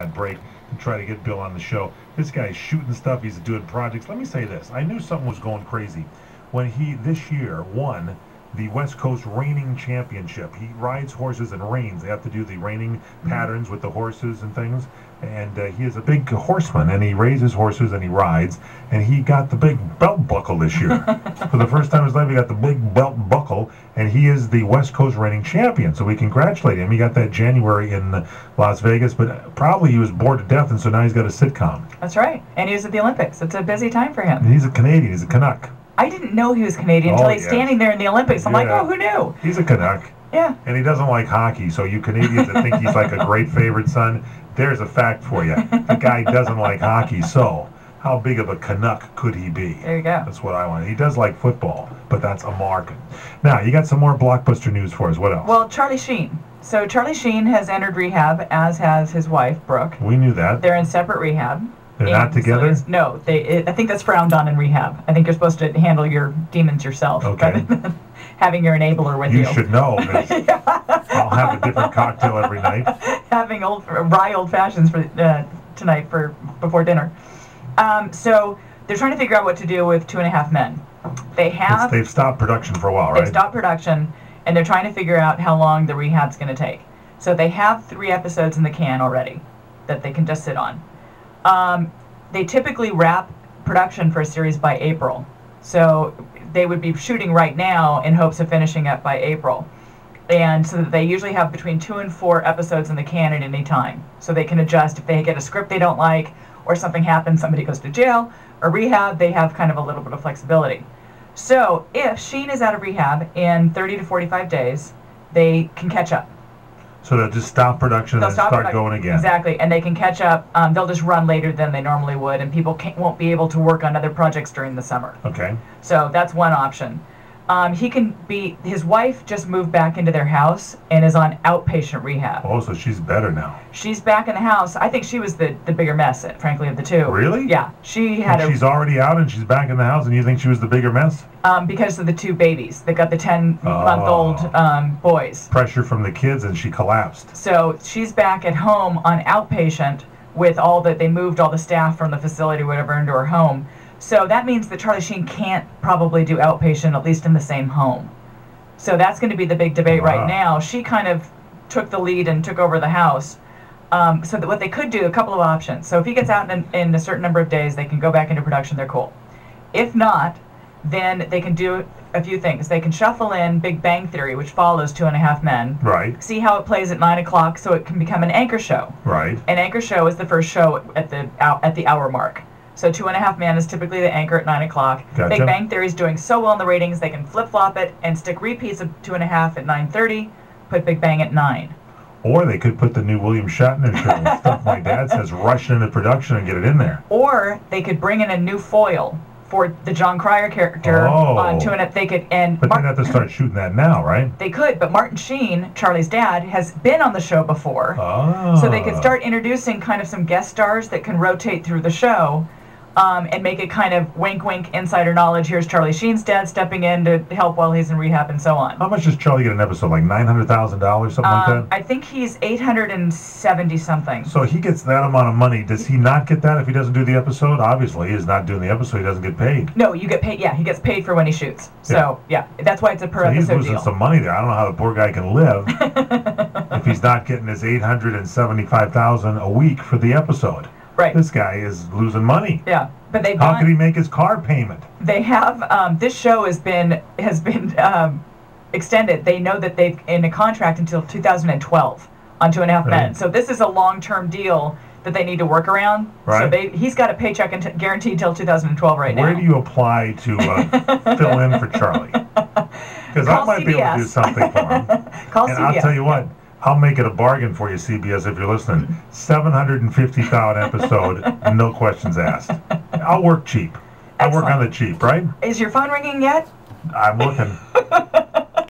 break and try to get Bill on the show. This guy's shooting stuff. He's doing projects. Let me say this. I knew something was going crazy when he, this year, won the West Coast reining championship. He rides horses and reins. They have to do the reining patterns with the horses and things. And he is a big horseman, and he raises horses and he rides. And he got the big belt buckle this year. For the first time in his life, he got the big belt buckle, and he is the West Coast reining champion. So we congratulate him. He got that January in Las Vegas, but probably he was bored to death, and so now he's got a sitcom. That's right. And he was at the Olympics. It's a busy time for him. And he's a Canadian. He's a Canuck. I didn't know he was Canadian until he's standing there in the Olympics. I'm like, oh, who knew? He's a Canuck. Yeah. And he doesn't like hockey, so you Canadians that think he's like a great favorite son, there's a fact for you. The guy doesn't like hockey, so how big of a Canuck could he be? There you go. That's what I want. He does like football, but that's a market. Now, you got some more blockbuster news for us. What else? Well, Charlie Sheen. So Charlie Sheen has entered rehab, as has his wife, Brooke. We knew that. They're in separate rehab. They're not together? No, I think that's frowned on in rehab. I think you're supposed to handle your demons yourself. Okay. Having your enabler with you. You should know. I'll have a different cocktail every night. Having rye old fashions for tonight before dinner. So they're trying to figure out what to do with 2.5 Men. They've stopped production for a while, right? They've stopped production, and they're trying to figure out how long the rehab's going to take. So they have 3 episodes in the can already that they can just sit on. They typically wrap production for a series by April. So they would be shooting right now in hopes of finishing up by April. And so they usually have between 2 and 4 episodes in the can at any time. So they can adjust if they get a script they don't like, or something happens, somebody goes to jail, or rehab, they have kind of a little bit of flexibility. So if Sheen is out of rehab in 30 to 45 days, they can catch up. So they'll just stop production and start going again. Exactly, and they can catch up. They'll just run later than they normally would, and people won't be able to work on other projects during the summer. Okay. So that's one option. His wife just moved back into their house and is on outpatient rehab. Oh, so she's better now. She's back in the house. I think she was the bigger mess, frankly, of the two. Really? Yeah. She's already out and she's back in the house, and you think she was the bigger mess? Because of the 2 babies. They got the 10-month-old boys. Pressure from the kids, and she collapsed. So she's back at home on outpatient with they moved all the staff from the facility, whatever, into her home. So that means that Charlie Sheen can't probably do outpatient, at least in the same home. So that's going to be the big debate right now. She kind of took the lead and took over the house. So that what they could do, a couple of options. So if he gets out in a certain number of days, they can go back into production, they're cool. If not, then they can do a few things. They can shuffle in Big Bang Theory, which follows 2.5 Men. Right. See how it plays at 9 o'clock, so it can become an anchor show. Right. An anchor show is the first show at the hour mark. So 2.5 Men is typically the anchor at 9 o'clock. Gotcha. Big Bang Theory is doing so well in the ratings, they can flip-flop it and stick repeats of 2.5 at 9:30, put Big Bang at 9. Or they could put the new William Shatner show, stuff my dad says, rush into production and get it in there. Or they could bring in a new foil for the John Cryer character on 2.5. They could, but they'd have to start shooting that now, right? They could, but Martin Sheen, Charlie's dad, has been on the show before. Oh. So they could start introducing kind of some guest stars that can rotate through the show. And make it kind of wink, wink, insider knowledge. Here's Charlie Sheen's dad stepping in to help while he's in rehab and so on. How much does Charlie get an episode? Like $900,000, something like that? I think he's 870 something. So he gets that amount of money. Does he not get that if he doesn't do the episode? Obviously, he's not doing the episode. He doesn't get paid. No, you get paid. Yeah, he gets paid for when he shoots. So, yeah that's why it's a per episode deal. He's losing some money there. I don't know how the poor guy can live if he's not getting his $875,000 a week for the episode. Right. This guy is losing money. Yeah, but how could he make his car payment? They have this show has been extended. They know that they've in a contract until 2012 on 2.5 Men. So this is a long-term deal that they need to work around. Right. So he's got a paycheck guaranteed until 2012 right now. Where do you apply to fill in for Charlie? Because I might be able to do something for him. Call and CBS. I'll tell you what. I'll make it a bargain for you, CBS, if you're listening. $750,000 episode, no questions asked. I'll work cheap. I work on the cheap, right? Is your phone ringing yet? I'm looking.